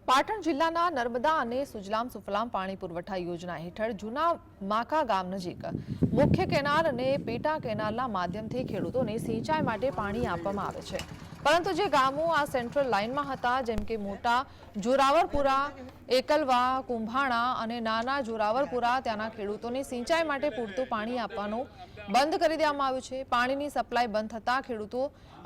પાટણ જિલ્લાના નર્મદા અને સુજલામ સુફલામ પાણી પુરવઠા યોજના હેઠળ જૂના માકા ગામ નજીક મુખ્ય કેનાલ અને પેટા કેનાલના માધ્યમથી ખેડૂતોને સિંચાઈ માટે પાણી આપવામાં આવે છે, પરંતુ જે ગામો આ સેન્ટ્રલ લાઇનમાં હતા, જેમ કે મોટા જોરાવરપુરા, એકલવા, કુંભાણા અને નાના જોરાવરપુરા, ત્યાંના ખેડૂતોને સિંચાઈ માટે પૂરતું પાણી આપવાનું બંધ કરી દેવામાં આવ્યું છે। પાણીની સપ્લાય બંધ થતાં ખેડૂતો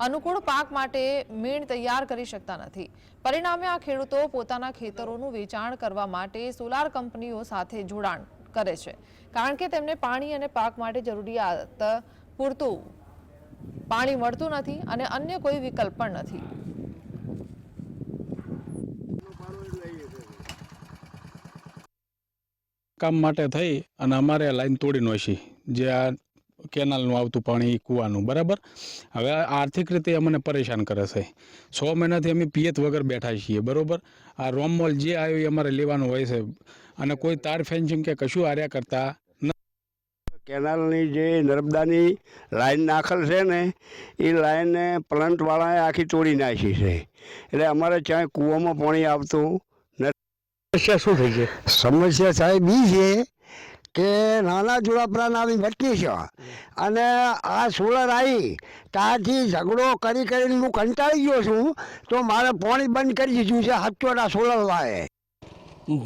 અનુકૂળ પાક માટે મીણ તૈયાર કરી શકતા નથી। પરિણામે આ ખેડૂતો પોતાના ખેતરોનું વેચાણ કરવા માટે સોલાર કંપનીઓ સાથે જોડાણ કરે છે, કારણ કે તેમને પાણી અને પાક માટે જરૂરિયાત પૂરતું પાણી મળતું નથી અને અન્ય કોઈ વિકલ્પ પણ નથી। કામ માટે થઈ અને અમારે લાઈન તોડી નોશી જે આ કેનાલનું આવતું પાણી કૂવાનું બરાબર। હવે આર્થિક રીતે અમને પરેશાન કરે છે। 6 મહિનાથી અમે પિયત વગર બેઠા છીએ બરાબર। આ રોમમોલ જે આવ્યું એ અમારે લેવાનું હોય છે અને કોઈ તાર ફેન્સિંગ કે કશું આર્યા કરતા કેનાલની જે નર્મદાની લાઈન નાખેલ છે ને એ લાઈનને પ્લાન્ટવાળાએ આખી તોડી નાખી છે, એટલે અમારે ક્યાંય કૂવામાં પાણી આવતું સમસ્યા શું થઈ છે? સમસ્યા સાહેબ એ છે કે નાના જોડાપરાના આવી વટકી છે અને આ સોલર આવી ત્યારથી ઝઘડો કરીને હું કંટાળી ગયો છું, તો મારે પાણી બંધ કરી દીધું છે હચોડા સોલરવાળાએ।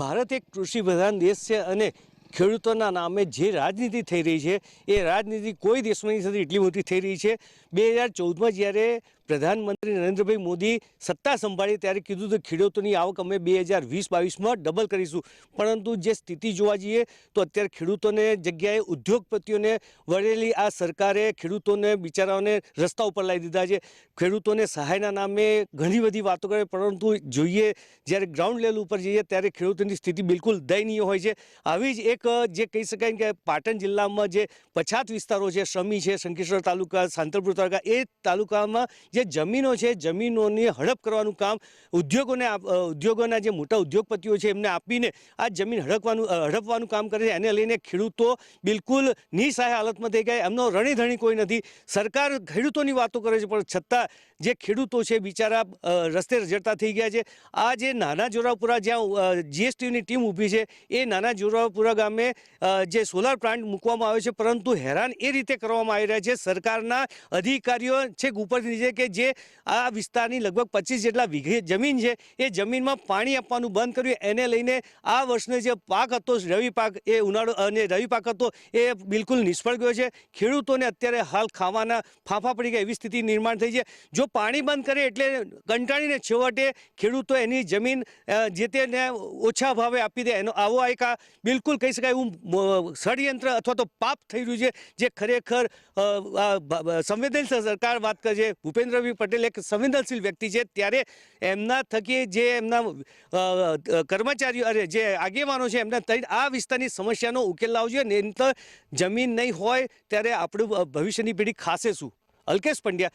ભારત એક કૃષિ પ્રધાન દેશ છે અને ખેડૂતોના નામે જે રાજનીતિ થઈ રહી છે એ રાજનીતિ કોઈ દેશમાં નથી એટલી મોટી થઈ રહી છે। 2014માં જ્યારે પ્રધાનમંત્રી નરેન્દ્રભાઈ મોદી સત્તા સંભાળી ત્યારે કીધું તો ખેડૂતોની આવક અમે 2020-22માં ડબલ કરીશું, પરંતુ જે સ્થિતિ જોવા જઈએ તો અત્યારે ખેડૂતોને જગ્યાએ ઉદ્યોગપતિઓને વળેલી આ સરકારે ખેડૂતોને બિચારાઓને રસ્તા ઉપર લાવી દીધા છે। ખેડૂતોને સહાયના નામે ઘણી બધી વાતો કરે, પરંતુ જોઈએ જ્યારે ગ્રાઉન્ડ લેવલ ઉપર જઈએ ત્યારે ખેડૂતોની સ્થિતિ બિલકુલ દયનીય હોય છે। આવી જ એક જે કહી શકાય કે પાટણ જિલ્લામાં જે પછાત વિસ્તારો છે, શમી છે, શંખેશ્વર તાલુકા, સાંતલપુર તાલુકા, એ તાલુકામાં જે જમીનો છે જમીનોની હડપ કરવાનું કામ ઉદ્યોગોના જે મોટા ઉદ્યોગપતિઓ છે એમને આપીને આ જમીન હડપવાનું કામ કરે છે। એને લઈને ખેડૂતો બિલકુલ નિસહાય હાલતમાં થઈ ગયા, એમનો રણીધણી કોઈ નથી। સરકાર ખેડૂતોની વાતો કરે છે પણ છતાં જે ખેડૂતો છે બિચારા રસ્તે રઝળતા થઈ ગયા છે। આ જે નાના જોરાવપુરા જ્યાં જીએસટીની ટીમ ઊભી છે એ નાના જોરાવપુરા ગામે જે સોલાર પ્લાન્ટ મૂકવામાં આવ્યો છે, પરંતુ હેરાન એ રીતે કરવામાં આવી રહ્યા છે સરકારના અધિકારીઓ છેક ઉપરથી નીચે કે જે આ વિસ્તારની લગભગ 25 જેટલા વીઘે જમીન છે એ જમીનમાં પાણી આપવાનું બંધ કર્યું। એને લઈને આ વર્ષનો જે પાક હતો રવિ પાક, એ ઉનાળો અને રવિ પાક હતો એ બિલકુલ નિષ્ફળ ગયો છે। ખેડૂતોને અત્યારે હાલ ખાવાના ફાંફા પડી ગયા એવી સ્થિતિ નિર્માણ થઈ છે। જો પાણી બંધ કરે એટલે કંટાળીને છેવટે ખેડૂતો એની જમીન જે તેને ઓછા ભાવે આપી દે, એનો આવો એક આ બિલકુલ કહી શકાય એવું ષડયંત્ર અથવા તો પાપ થઈ રહ્યું છે, જે ખરેખર સંવેદનશીલ સરકાર વાત કરે છે। ભૂપેન્દ્રભાઈ પટેલ એક સંવેદનશીલ વ્યક્તિ છે, ત્યારે એમના થકી જે એમના કર્મચારીઓ અરે જે આગેવાનો છે એમના આ વિસ્તારની સમસ્યાનો ઉકેલ લાવવો જોઈએ। નહીંતર જમીન નહીં હોય ત્યારે આપણું ભવિષ્યની પેઢી ખાશે શું? અલ્કેશ પંડ્યા।